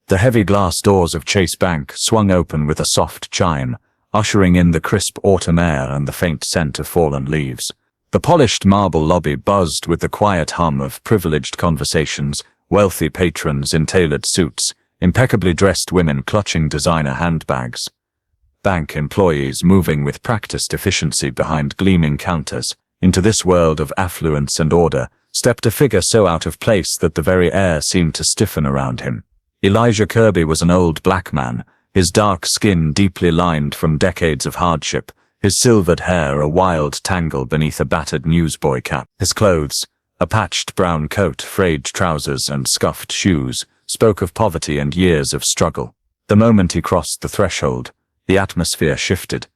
The heavy glass doors of Chase Bank swung open with a soft chime, ushering in the crisp autumn air and the faint scent of fallen leaves. The polished marble lobby buzzed with the quiet hum of privileged conversations, wealthy patrons in tailored suits, impeccably dressed women clutching designer handbags. Bank employees moving with practiced efficiency behind gleaming counters. Into this world of affluence and order stepped a figure so out of place that the very air seemed to stiffen around him. Elijah Kirby was an old black man, his dark skin deeply lined from decades of hardship, his silvered hair a wild tangle beneath a battered newsboy cap. His clothes, a patched brown coat, frayed trousers, and scuffed shoes, spoke of poverty and years of struggle. The moment he crossed the threshold, the atmosphere shifted.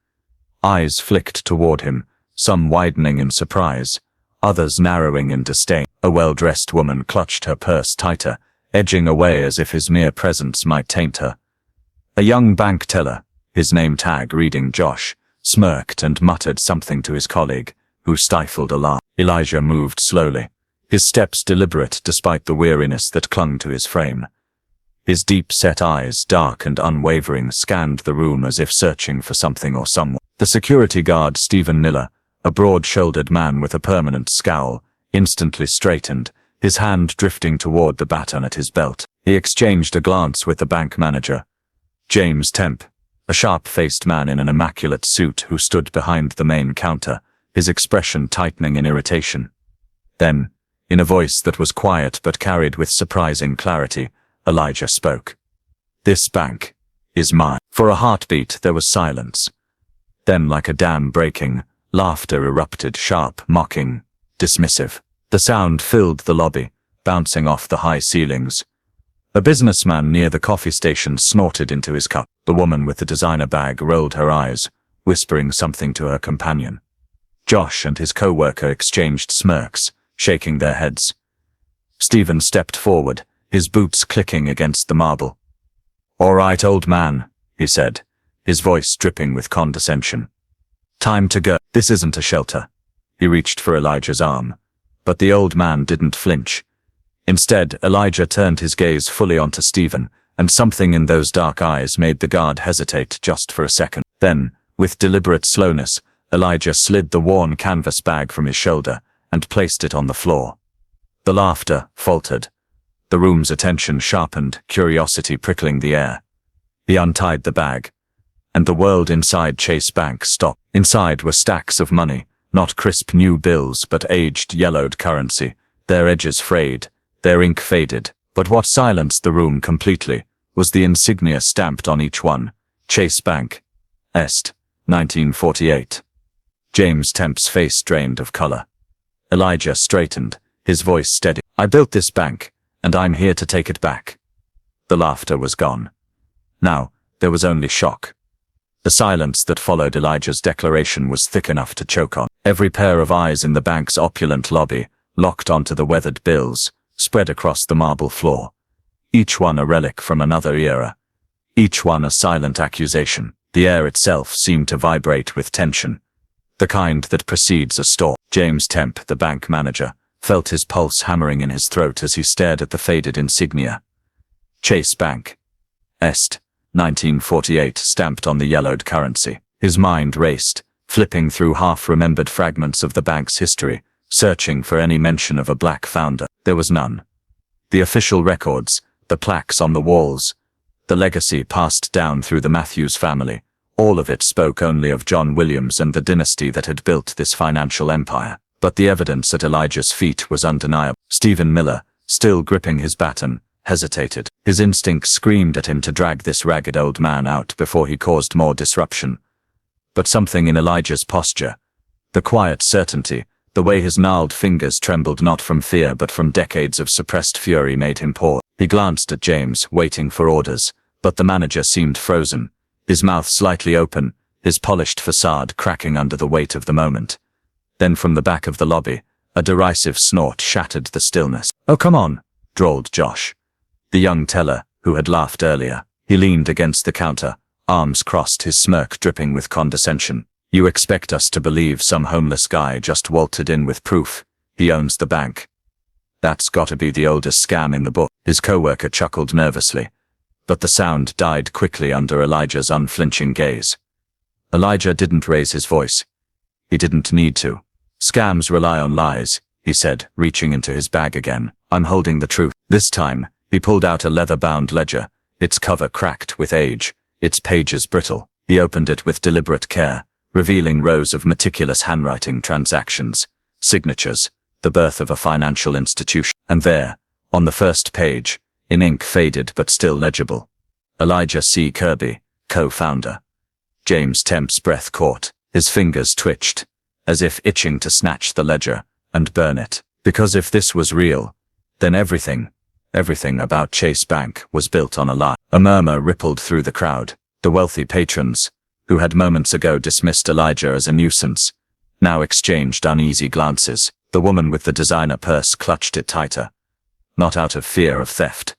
Eyes flicked toward him, some widening in surprise, others narrowing in disdain. A well-dressed woman clutched her purse tighter, edging away as if his mere presence might taint her. A young bank teller, his name tag reading Josh, smirked and muttered something to his colleague, who stifled a laugh. Elijah moved slowly, his steps deliberate despite the weariness that clung to his frame. His deep-set eyes, dark and unwavering, scanned the room as if searching for something or someone. The security guard, Stephen Miller, a broad-shouldered man with a permanent scowl, instantly straightened, his hand drifting toward the baton at his belt. He exchanged a glance with the bank manager, James Temp, a sharp-faced man in an immaculate suit who stood behind the main counter, his expression tightening in irritation. Then, in a voice that was quiet but carried with surprising clarity, Elijah spoke. "This bank is mine." For a heartbeat there was silence. Then, like a dam breaking, laughter erupted, sharp, mocking, dismissive. The sound filled the lobby, bouncing off the high ceilings. A businessman near the coffee station snorted into his cup. The woman with the designer bag rolled her eyes, whispering something to her companion. Josh and his co-worker exchanged smirks, shaking their heads. Stephen stepped forward, his boots clicking against the marble. "All right, old man," he said, his voice dripping with condescension. "Time to go. This isn't a shelter." He reached for Elijah's arm, but the old man didn't flinch. Instead, Elijah turned his gaze fully onto Stephen, and something in those dark eyes made the guard hesitate just for a second. Then, with deliberate slowness, Elijah slid the worn canvas bag from his shoulder and placed it on the floor. The laughter faltered. The room's attention sharpened, curiosity prickling the air. He untied the bag, and the world inside Chase Bank stopped. Inside were stacks of money, not crisp new bills but aged, yellowed currency, their edges frayed, their ink faded. But what silenced the room completely was the insignia stamped on each one: Chase Bank, Est, 1948. James Temp's face drained of color. Elijah straightened, his voice steady. "I built this bank, and I'm here to take it back." The laughter was gone. Now, there was only shock. The silence that followed Elijah's declaration was thick enough to choke on. Every pair of eyes in the bank's opulent lobby locked onto the weathered bills, spread across the marble floor. Each one a relic from another era. Each one a silent accusation. The air itself seemed to vibrate with tension, the kind that precedes a storm. James Temp, the bank manager, felt his pulse hammering in his throat as he stared at the faded insignia. Chase Bank, Est, 1948, stamped on the yellowed currency. His mind raced, flipping through half-remembered fragments of the bank's history, searching for any mention of a black founder. There was none. The official records, the plaques on the walls, the legacy passed down through the Matthews family, all of it spoke only of John Williams and the dynasty that had built this financial empire. But the evidence at Elijah's feet was undeniable. Stephen Miller, still gripping his baton, hesitated. His instincts screamed at him to drag this ragged old man out before he caused more disruption. But something in Elijah's posture, the quiet certainty, the way his gnarled fingers trembled not from fear but from decades of suppressed fury, made him pause. He glanced at James, waiting for orders, but the manager seemed frozen, his mouth slightly open, his polished facade cracking under the weight of the moment. Then from the back of the lobby, a derisive snort shattered the stillness. "Oh, come on," drawled Josh, the young teller who had laughed earlier. He leaned against the counter, arms crossed, his smirk dripping with condescension. "You expect us to believe some homeless guy just waltzed in with proof he owns the bank? That's gotta be the oldest scam in the book." His co-worker chuckled nervously, But the sound died quickly under Elijah's unflinching gaze. Elijah didn't raise his voice. He didn't need to. Scams rely on lies, he said, reaching into his bag again. I'm holding the truth. This time, he pulled out a leather-bound ledger, its cover cracked with age, its pages brittle. He opened it with deliberate care, revealing rows of meticulous handwriting transactions, signatures, the birth of a financial institution. And there, on the first page, in ink faded but still legible, Elijah C. Kirby, co-founder. James Temp's breath caught, his fingers twitched, as if itching to snatch the ledger and burn it. Because if this was real, then everything about Chase Bank was built on a lie. A murmur rippled through the crowd. The wealthy patrons, who had moments ago dismissed Elijah as a nuisance, now exchanged uneasy glances. The woman with the designer purse clutched it tighter, not out of fear of theft,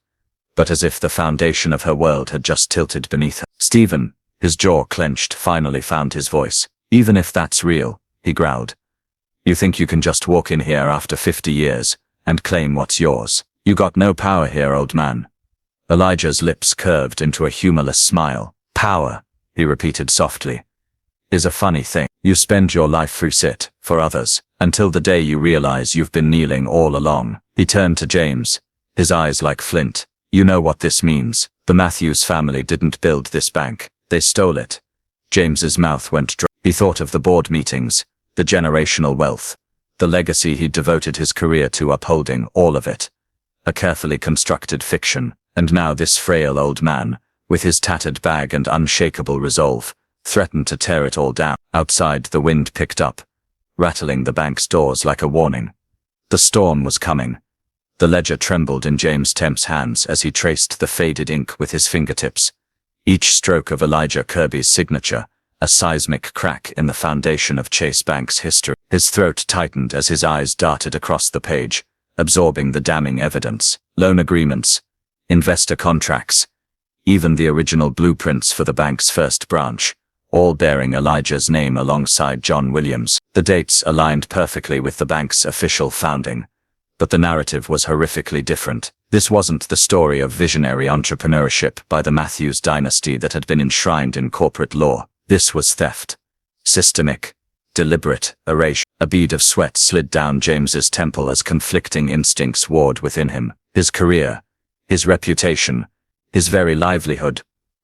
but as if the foundation of her world had just tilted beneath her. Stephen, his jaw clenched, finally found his voice. Even if that's real, he growled. You think you can just walk in here after 50 years and claim what's yours? You got no power here, old man. Elijah's lips curved into a humorless smile. Power, he repeated softly, is a funny thing. You spend your life through sit for others, until the day you realize you've been kneeling all along. He turned to James, his eyes like flint. You know what this means. The Matthews family didn't build this bank. They stole it. James's mouth went dry. He thought of the board meetings, the generational wealth, the legacy he'd devoted his career to upholding, all of it. A carefully constructed fiction. And now this frail old man, with his tattered bag and unshakable resolve, threatened to tear it all down. Outside, the wind picked up, rattling the bank's doors like a warning. The storm was coming. The ledger trembled in James Temp's hands as he traced the faded ink with his fingertips. Each stroke of Elijah Kirby's signature, a seismic crack in the foundation of Chase Bank's history. His throat tightened as his eyes darted across the page, absorbing the damning evidence. Loan agreements, investor contracts, even the original blueprints for the bank's first branch, all bearing Elijah's name alongside John Williams. The dates aligned perfectly with the bank's official founding, but the narrative was horrifically different. This wasn't the story of visionary entrepreneurship by the Matthews dynasty that had been enshrined in corporate law. This was theft. Systemic, deliberate, erasure. A bead of sweat slid down James's temple as conflicting instincts warred within him. His career, his reputation, his very livelihood,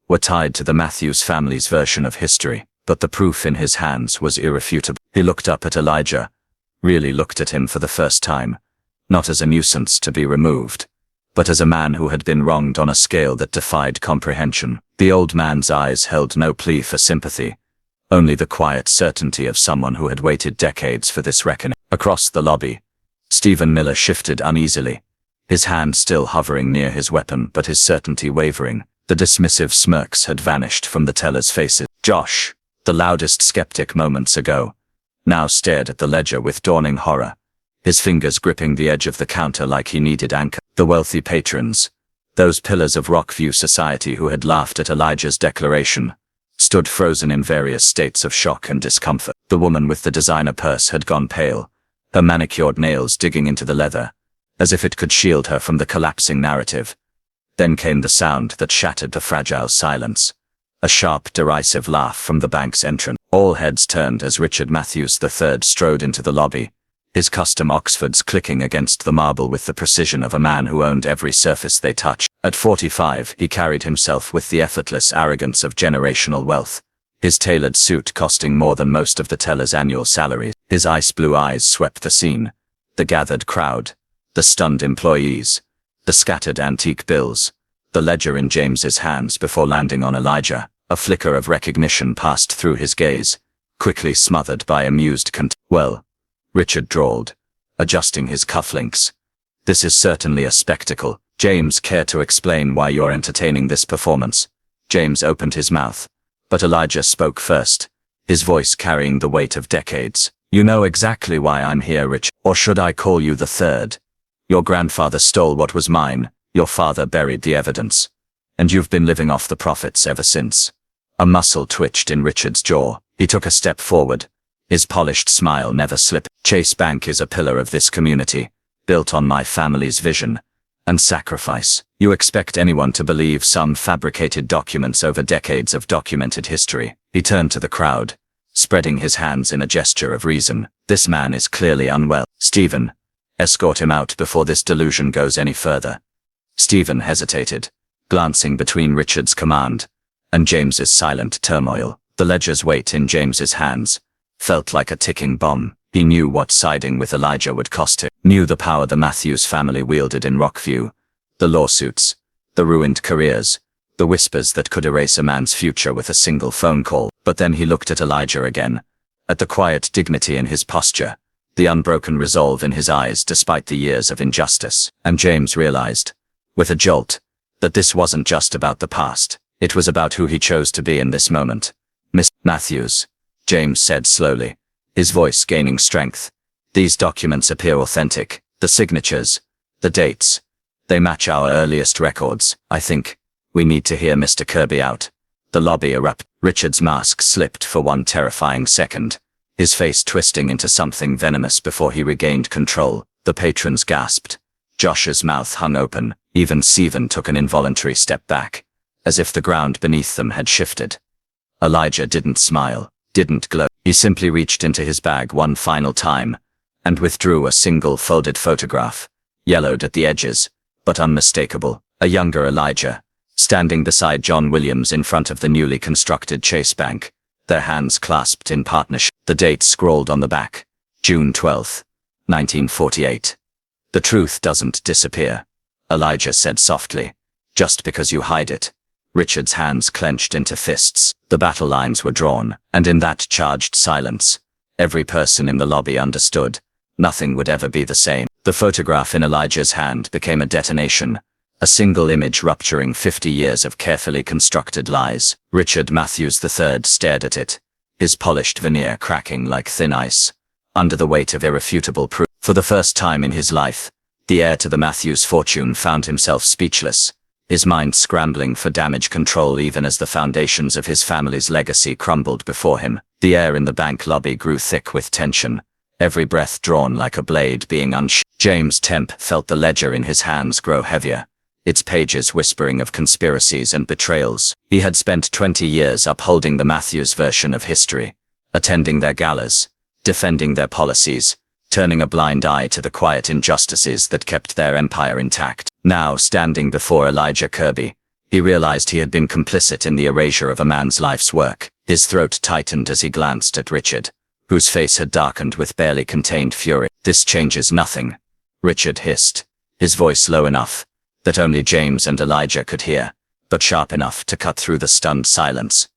were tied to the Matthews family's version of history, but the proof in his hands was irrefutable. He looked up at Elijah, really looked at him for the first time, not as a nuisance to be removed, but as a man who had been wronged on a scale that defied comprehension. The old man's eyes held no plea for sympathy, only the quiet certainty of someone who had waited decades for this reckoning. Across the lobby, Stephen Miller shifted uneasily, his hand still hovering near his weapon but his certainty wavering. The dismissive smirks had vanished from the tellers' faces. Josh, the loudest skeptic moments ago, now stared at the ledger with dawning horror, his fingers gripping the edge of the counter like he needed anchor. The wealthy patrons, those pillars of Rockview society who had laughed at Elijah's declaration, stood frozen in various states of shock and discomfort. The woman with the designer purse had gone pale, her manicured nails digging into the leather, as if it could shield her from the collapsing narrative. Then came the sound that shattered the fragile silence. A sharp, derisive laugh from the bank's entrance. All heads turned as Richard Matthews III strode into the lobby, his custom Oxfords clicking against the marble with the precision of a man who owned every surface they touched. At 45, he carried himself with the effortless arrogance of generational wealth, his tailored suit costing more than most of the teller's annual salaries. His ice-blue eyes swept the scene, the gathered crowd, the stunned employees, the scattered antique bills, the ledger in James's hands before landing on Elijah. A flicker of recognition passed through his gaze, quickly smothered by amused contempt. Well, Richard drawled, adjusting his cufflinks. This is certainly a spectacle. James, care to explain why you're entertaining this performance? James opened his mouth, but Elijah spoke first, his voice carrying the weight of decades. You know exactly why I'm here, Rich. Or should I call you the third? Your grandfather stole what was mine, your father buried the evidence, and you've been living off the profits ever since. A muscle twitched in Richard's jaw. He took a step forward, his polished smile never slipping. Chase Bank is a pillar of this community, built on my family's vision, And sacrifice. You expect anyone to believe some fabricated documents over decades of documented history. He turned to the crowd, spreading his hands in a gesture of reason. This man is clearly unwell. Stephen, escort him out before this delusion goes any further. Stephen hesitated, glancing between Richard's command and James's silent turmoil. The ledger's weight in James's hands felt like a ticking bomb. He knew what siding with Elijah would cost him, knew the power the Matthews family wielded in Rockview, the lawsuits, the ruined careers, the whispers that could erase a man's future with a single phone call. But then he looked at Elijah again, at the quiet dignity in his posture, the unbroken resolve in his eyes despite the years of injustice. And James realized, with a jolt, that this wasn't just about the past. It was about who he chose to be in this moment. Miss Matthews, James said slowly, his voice gaining strength. These documents appear authentic. The signatures, the dates, they match our earliest records. I think we need to hear Mr. Kirby out. The lobby erupted. Richard's mask slipped for one terrifying second, his face twisting into something venomous before he regained control. The patrons gasped. Josh's mouth hung open. Even Stephen took an involuntary step back, as if the ground beneath them had shifted. Elijah didn't smile, didn't glow. He simply reached into his bag one final time and withdrew a single folded photograph, yellowed at the edges, but unmistakable. A younger Elijah, standing beside John Williams in front of the newly constructed Chase Bank, their hands clasped in partnership. The date scrawled on the back, June 12, 1948. The truth doesn't disappear, Elijah said softly, just because you hide it. Richard's hands clenched into fists. The battle lines were drawn, and in that charged silence, every person in the lobby understood, nothing would ever be the same. The photograph in Elijah's hand became a detonation, a single image rupturing 50 years of carefully constructed lies. Richard Matthews III stared at it, his polished veneer cracking like thin ice, under the weight of irrefutable proof. For the first time in his life, the heir to the Matthews fortune found himself speechless, his mind scrambling for damage control even as the foundations of his family's legacy crumbled before him. The air in the bank lobby grew thick with tension, every breath drawn like a blade being unsheathed. James Temp felt the ledger in his hands grow heavier, its pages whispering of conspiracies and betrayals. He had spent 20 years upholding the Matthews version of history, attending their galas, defending their policies, turning a blind eye to the quiet injustices that kept their empire intact. Now, standing before Elijah Kirby, he realized he had been complicit in the erasure of a man's life's work. His throat tightened as he glanced at Richard, whose face had darkened with barely contained fury. This changes nothing, Richard hissed, his voice low enough that only James and Elijah could hear, but sharp enough to cut through the stunned silence.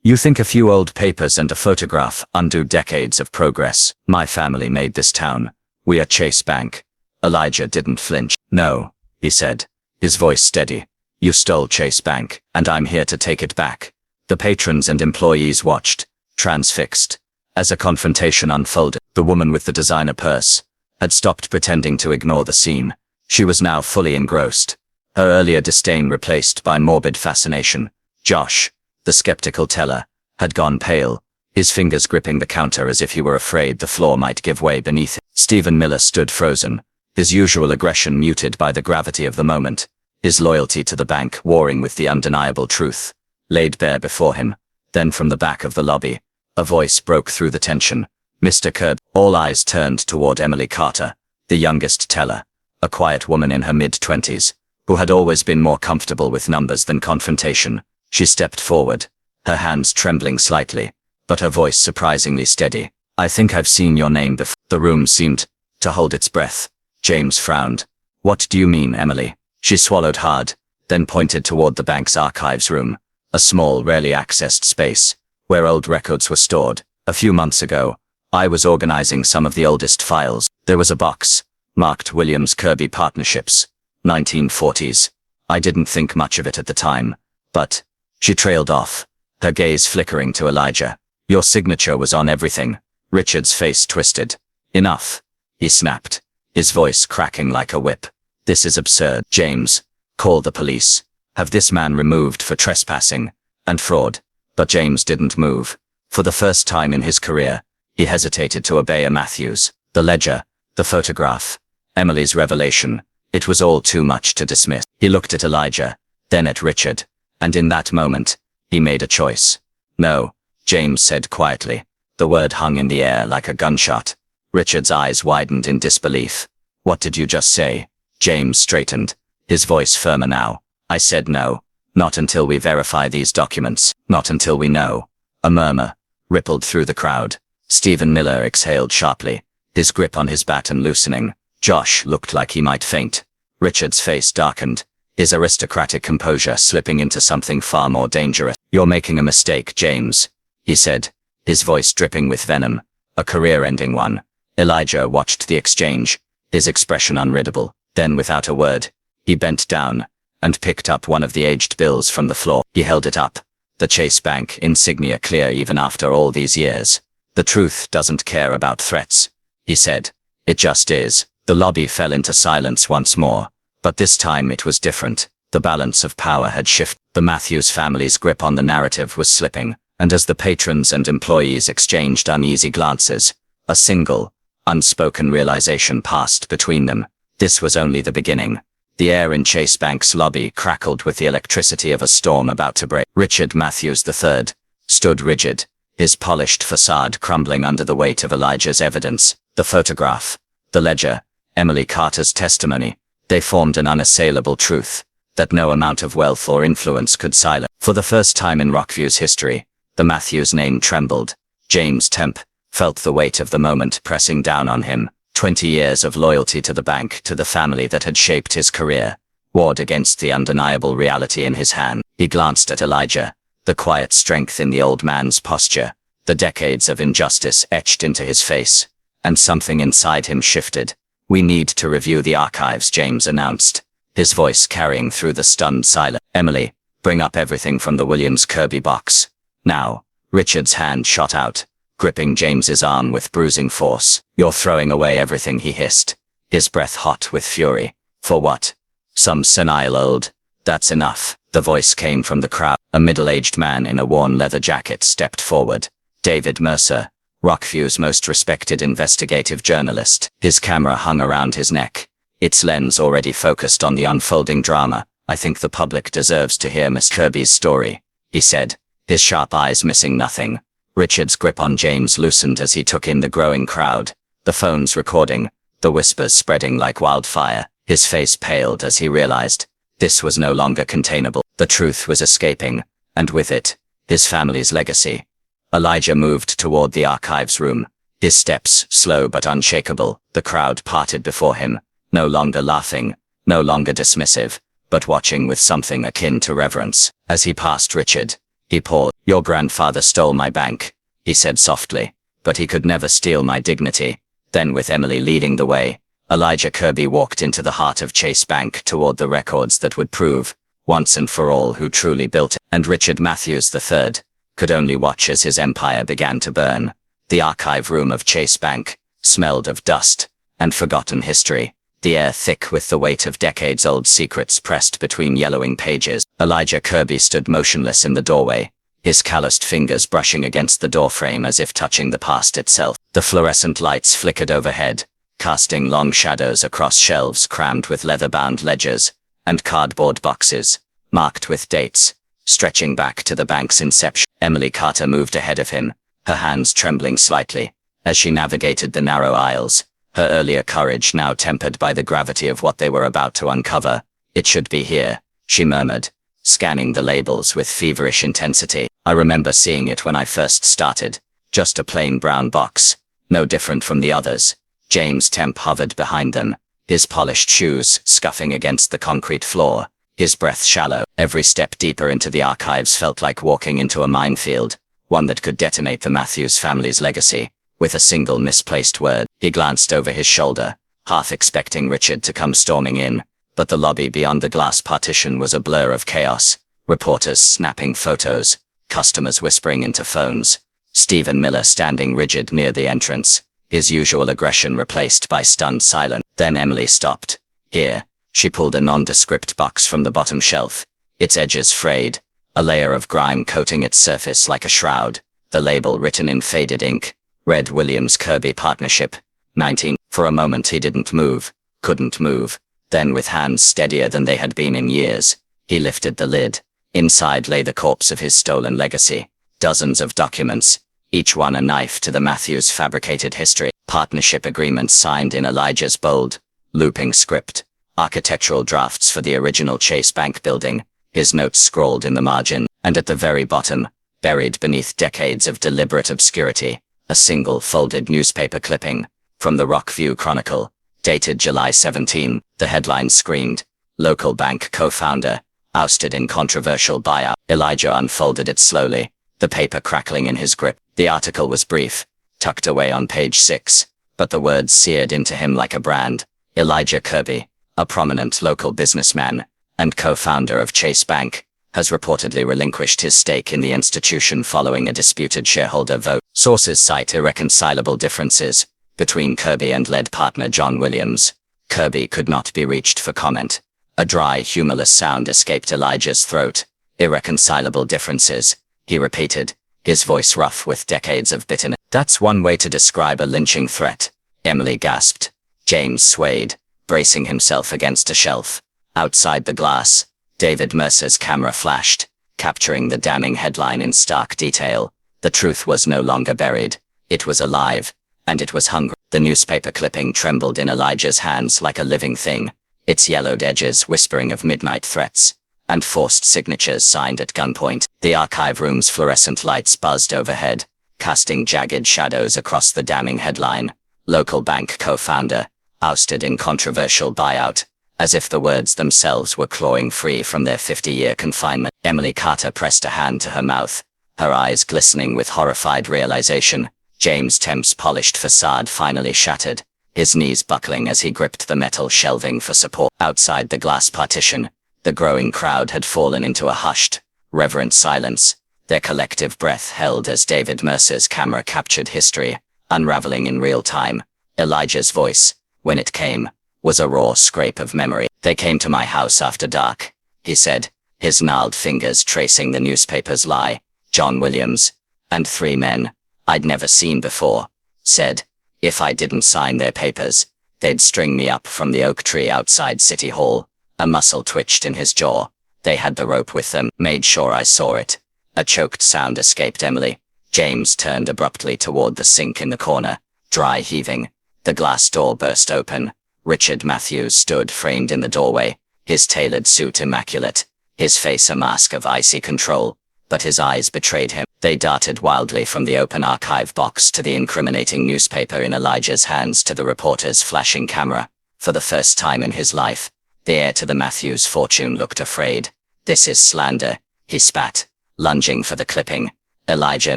You think a few old papers and a photograph undo decades of progress? My family made this town. We are Chase Bank. Elijah didn't flinch. No, he said, his voice steady. You stole Chase Bank, and I'm here to take it back. The patrons and employees watched, transfixed, as a confrontation unfolded. The woman with the designer purse had stopped pretending to ignore the scene. She was now fully engrossed, her earlier disdain replaced by morbid fascination. Josh, the skeptical teller, had gone pale, his fingers gripping the counter as if he were afraid the floor might give way beneath him. Stephen Miller stood frozen, his usual aggression muted by the gravity of the moment, his loyalty to the bank warring with the undeniable truth, laid bare before him. Then from the back of the lobby, a voice broke through the tension. Mr. Kirby. All eyes turned toward Emily Carter, the youngest teller, a quiet woman in her mid-20s, who had always been more comfortable with numbers than confrontation. She stepped forward, her hands trembling slightly, but her voice surprisingly steady. I think I've seen your name before. The room seemed to hold its breath. James frowned. What do you mean, Emily? She swallowed hard, then pointed toward the bank's archives room, a small, rarely accessed space, where old records were stored. A few months ago, I was organizing some of the oldest files. There was a box, marked Williams Kirby Partnerships, 1940s. I didn't think much of it at the time, but... She trailed off, her gaze flickering to Elijah. Your signature was on everything. Richard's face twisted. Enough, he snapped, his voice cracking like a whip. This is absurd. James, call the police. Have this man removed for trespassing and fraud. But James didn't move. For the first time in his career, he hesitated to obey a Matthews. The ledger, the photograph, Emily's revelation. It was all too much to dismiss. He looked at Elijah, then at Richard, and in that moment, he made a choice. No, James said quietly. The word hung in the air like a gunshot. Richard's eyes widened in disbelief. What did you just say? James straightened, his voice firmer now. I said no. Not until we verify these documents. Not until we know. A murmur rippled through the crowd. Stephen Miller exhaled sharply, his grip on his baton loosening. Josh looked like he might faint. Richard's face darkened, his aristocratic composure slipping into something far more dangerous. You're making a mistake, James, he said, his voice dripping with venom. A career-ending one. Elijah watched the exchange, his expression unreadable. Then without a word, he bent down and picked up one of the aged bills from the floor. He held it up. The Chase Bank insignia clear even after all these years. The truth doesn't care about threats, he said. It just is. The lobby fell into silence once more, but this time it was different. The balance of power had shifted. The Matthews family's grip on the narrative was slipping, and as the patrons and employees exchanged uneasy glances, a single, unspoken realization passed between them. This was only the beginning. The air in Chase Bank's lobby crackled with the electricity of a storm about to break. Richard Matthews III stood rigid, his polished facade crumbling under the weight of Elijah's evidence. The photograph, the ledger, Emily Carter's testimony, they formed an unassailable truth that no amount of wealth or influence could silence. For the first time in Rockview's history, the Matthews name trembled. James Temp felt the weight of the moment pressing down on him. 20 years of loyalty to the bank, to the family that had shaped his career, warred against the undeniable reality in his hand. He glanced at Elijah, the quiet strength in the old man's posture, the decades of injustice etched into his face, and something inside him shifted. We need to review the archives, James announced, his voice carrying through the stunned silence. Emily, bring up everything from the Williams Kirby box. Now. Richard's hand shot out, gripping James's arm with bruising force. You're throwing away everything, he hissed, his breath hot with fury. For what? Some senile old. That's enough. The voice came from the crowd. A middle-aged man in a worn leather jacket stepped forward. David Mercer, Rockview's most respected investigative journalist. His camera hung around his neck, its lens already focused on the unfolding drama. I think the public deserves to hear Miss Kirby's story, he said, his sharp eyes missing nothing. Richard's grip on James loosened as he took in the growing crowd, the phones recording, the whispers spreading like wildfire. His face paled as he realized this was no longer containable. The truth was escaping, and with it, his family's legacy. Elijah moved toward the archives room, his steps slow but unshakable. The crowd parted before him, no longer laughing, no longer dismissive, but watching with something akin to reverence. As he passed Richard, he paused. Your grandfather stole my bank, he said softly, but he could never steal my dignity. Then with Emily leading the way, Elijah Kirby walked into the heart of Chase Bank toward the records that would prove, once and for all, who truly built it. And Richard Matthews III could only watch as his empire began to burn. The archive room of Chase Bank smelled of dust and forgotten history, the air thick with the weight of decades-old secrets pressed between yellowing pages. Elijah Kirby stood motionless in the doorway, his calloused fingers brushing against the doorframe as if touching the past itself. The fluorescent lights flickered overhead, casting long shadows across shelves crammed with leather-bound ledgers and cardboard boxes, marked with dates, stretching back to the bank's inception. Emily Carter moved ahead of him, her hands trembling slightly, as she navigated the narrow aisles, her earlier courage now tempered by the gravity of what they were about to uncover. It should be here, she murmured, scanning the labels with feverish intensity. I remember seeing it when I first started, just a plain brown box, no different from the others. James Temp hovered behind them, his polished shoes scuffing against the concrete floor, his breath shallow. Every step deeper into the archives felt like walking into a minefield, one that could detonate the Matthews family's legacy. With a single misplaced word, he glanced over his shoulder, half expecting Richard to come storming in, but the lobby beyond the glass partition was a blur of chaos. Reporters snapping photos, customers whispering into phones, Stephen Miller standing rigid near the entrance, his usual aggression replaced by stunned silence. Then Emily stopped. Here, she pulled a nondescript box from the bottom shelf, its edges frayed, a layer of grime coating its surface like a shroud, the label written in faded ink, read Williams Kirby Partnership, 19. For a moment he didn't move, couldn't move. Then, with hands steadier than they had been in years, he lifted the lid. Inside lay the corpse of his stolen legacy. Dozens of documents, each one a knife to the Matthews fabricated history. Partnership agreements signed in Elijah's bold, looping script. Architectural drafts for the original Chase Bank building, his notes scrawled in the margin, and at the very bottom, buried beneath decades of deliberate obscurity, a single folded newspaper clipping from the Rockview Chronicle, dated July 17. The headline screamed, "Local bank co-founder, ousted in controversial buyout." Elijah unfolded it slowly, the paper crackling in his grip. The article was brief, tucked away on page 6, but the words seared into him like a brand. Elijah Kirby, a prominent local businessman and co-founder of Chase Bank, has reportedly relinquished his stake in the institution following a disputed shareholder vote. Sources cite irreconcilable differences between Kirby and lead partner John Williams. Kirby could not be reached for comment. A dry, humorless sound escaped Elijah's throat. "Irreconcilable differences," he repeated, his voice rough with decades of bitterness. "That's one way to describe a lynching threat," Emily gasped. James swayed, bracing himself against a shelf. Outside the glass, David Mercer's camera flashed, capturing the damning headline in stark detail. The truth was no longer buried. It was alive, and it was hungry. The newspaper clipping trembled in Elijah's hands like a living thing, its yellowed edges whispering of midnight threats and forced signatures signed at gunpoint. The archive room's fluorescent lights buzzed overhead, casting jagged shadows across the damning headline. "Local bank co-founder, ousted in controversial buyout," as if the words themselves were clawing free from their 50-year confinement. Emily Carter pressed a hand to her mouth, her eyes glistening with horrified realization. James Temp's polished facade finally shattered, his knees buckling as he gripped the metal shelving for support. Outside the glass partition, the growing crowd had fallen into a hushed, reverent silence, their collective breath held as David Mercer's camera captured history, unraveling in real time. Elijah's voice, when it came, was a raw scrape of memory. "They came to my house after dark," he said, his gnarled fingers tracing the newspaper's lie. "John Williams, and 3 men I'd never seen before, said, if I didn't sign their papers, they'd string me up from the oak tree outside City Hall." A muscle twitched in his jaw. "They had the rope with them." "Made sure I saw it." A choked sound escaped Emily. James turned abruptly toward the sink in the corner, dry heaving. The glass door burst open. Richard Matthews stood framed in the doorway, his tailored suit immaculate, his face a mask of icy control, but his eyes betrayed him. They darted wildly from the open archive box to the incriminating newspaper in Elijah's hands to the reporter's flashing camera. For the first time in his life, the heir to the Matthews fortune looked afraid. "This is slander," he spat, lunging for the clipping. Elijah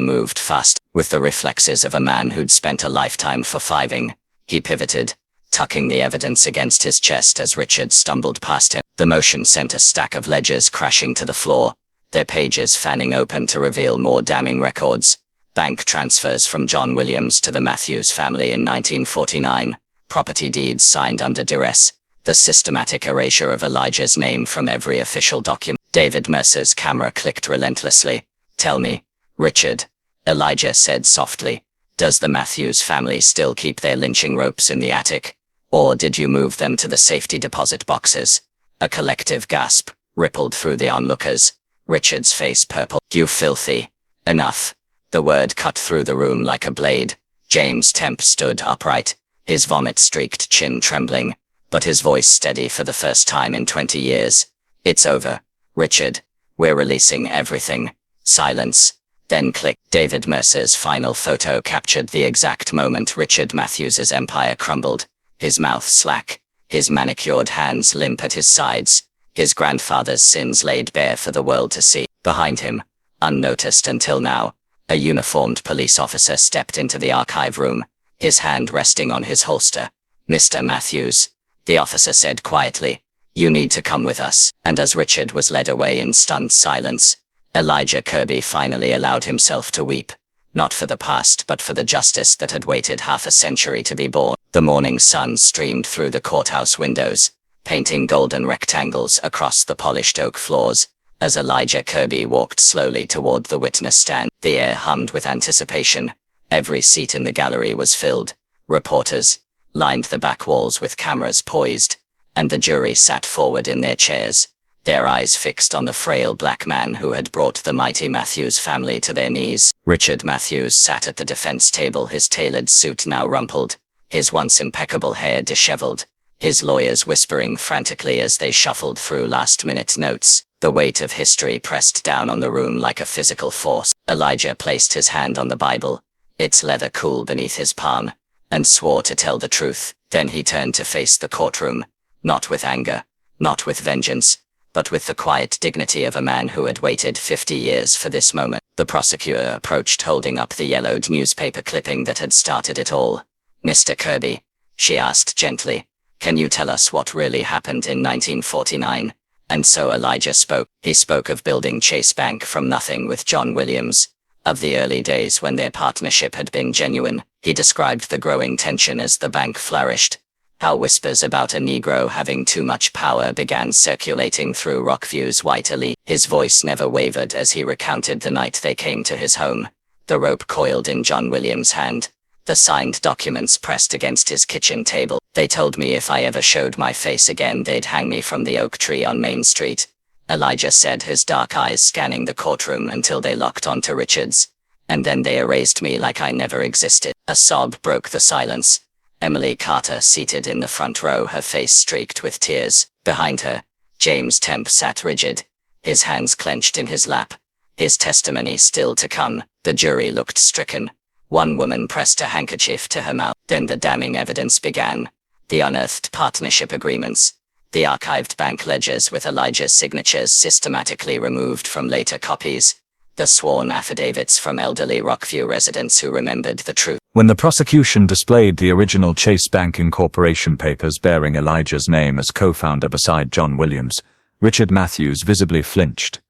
moved fast, with the reflexes of a man who'd spent a lifetime forfiving. He pivoted, tucking the evidence against his chest as Richard stumbled past him. The motion sent a stack of ledgers crashing to the floor, their pages fanning open to reveal more damning records. Bank transfers from John Williams to the Matthews family in 1949, property deeds signed under duress, the systematic erasure of Elijah's name from every official document. David Mercer's camera clicked relentlessly. "Tell me, Richard," Elijah said softly, "does the Matthews family still keep their lynching ropes in the attic? Or did you move them to the safety deposit boxes?" A collective gasp rippled through the onlookers. Richard's face purple. "You filthy." Enough. The word cut through the room like a blade. James Temp stood upright, his vomit-streaked chin trembling, but his voice steady for the first time in 20 years. "It's over, Richard. We're releasing everything." Silence. Then click. David Mercer's final photo captured the exact moment Richard Matthews's empire crumbled, his mouth slack, his manicured hands limp at his sides, his grandfather's sins laid bare for the world to see. Behind him, unnoticed until now, a uniformed police officer stepped into the archive room, his hand resting on his holster. "Mr. Matthews," the officer said quietly, "you need to come with us." And as Richard was led away in stunned silence, Elijah Kirby finally allowed himself to weep, not for the past but for the justice that had waited half a century to be born. The morning sun streamed through the courthouse windows, painting golden rectangles across the polished oak floors, as Elijah Kirby walked slowly toward the witness stand. The air hummed with anticipation. Every seat in the gallery was filled. Reporters lined the back walls with cameras poised, and the jury sat forward in their chairs, their eyes fixed on the frail black man who had brought the mighty Matthews family to their knees. Richard Matthews sat at the defense table, his tailored suit now rumpled, his once impeccable hair disheveled, his lawyers whispering frantically as they shuffled through last-minute notes. The weight of history pressed down on the room like a physical force. Elijah placed his hand on the Bible, its leather cool beneath his palm, and swore to tell the truth. Then he turned to face the courtroom, not with anger, not with vengeance, but with the quiet dignity of a man who had waited 50 years for this moment. The prosecutor approached, holding up the yellowed newspaper clipping that had started it all. "Mr. Kirby," she asked gently, "can you tell us what really happened in 1949? And so Elijah spoke. He spoke of building Chase Bank from nothing with John Williams, of the early days when their partnership had been genuine. He described the growing tension as the bank flourished, how whispers about a Negro having too much power began circulating through Rockview's white elite. His voice never wavered as he recounted the night they came to his home, the rope coiled in John Williams' hand, the signed documents pressed against his kitchen table. They told me if I ever showed my face again they'd hang me from the oak tree on Main Street," Elijah said, his dark eyes scanning the courtroom until they locked onto Richard's. "And then they erased me like I never existed." A sob broke the silence. Emily Carter, seated in the front row, her face streaked with tears. Behind her, James Temp sat rigid, his hands clenched in his lap, his testimony still to come. The jury looked stricken. One woman pressed a handkerchief to her mouth. Then the damning evidence began. The unearthed partnership agreements, the archived bank ledgers with Elijah's signatures systematically removed from later copies, the sworn affidavits from elderly Rockview residents who remembered the truth. When the prosecution displayed the original Chase Bank Incorporation papers bearing Elijah's name as co-founder beside John Williams, Richard Matthews visibly flinched.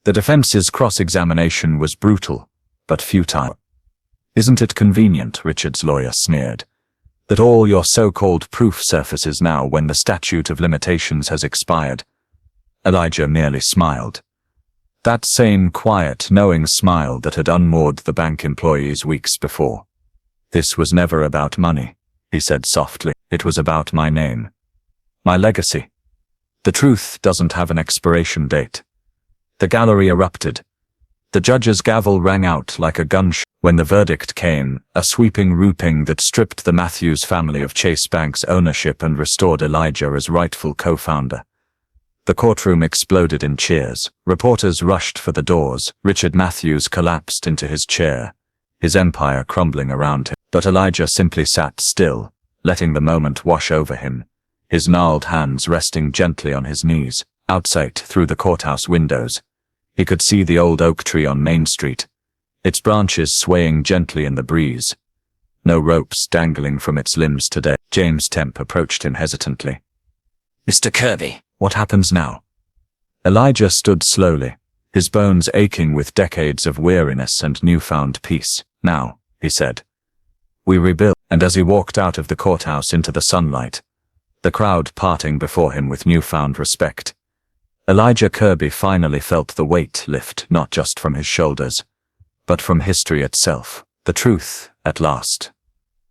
The defense's cross-examination was brutal, but futile. "Isn't it convenient," Richard's lawyer sneered, "that all your so-called proof surfaces now when the statute of limitations has expired?" Elijah merely smiled. That same quiet, knowing smile that had unmoored the bank employees weeks before. "This was never about money," he said softly. "It was about my name. My legacy. The truth doesn't have an expiration date." The gallery erupted. The judge's gavel rang out like a gunshot. When the verdict came, a sweeping ruling that stripped the Matthews family of Chase Bank's ownership and restored Elijah as rightful co-founder. The courtroom exploded in cheers. Reporters rushed for the doors. Richard Matthews collapsed into his chair, his empire crumbling around him. But Elijah simply sat still, letting the moment wash over him, his gnarled hands resting gently on his knees. Outside, through the courthouse windows, he could see the old oak tree on Main Street, its branches swaying gently in the breeze. No ropes dangling from its limbs today. James Temp approached him hesitantly. "Mr. Kirby." "What happens now?" Elijah stood slowly, his bones aching with decades of weariness and newfound peace. "Now," he said, "we rebuild." And as he walked out of the courthouse into the sunlight, the crowd parting before him with newfound respect, Elijah Kirby finally felt the weight lift not just from his shoulders, but from history itself. The truth, at last,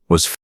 was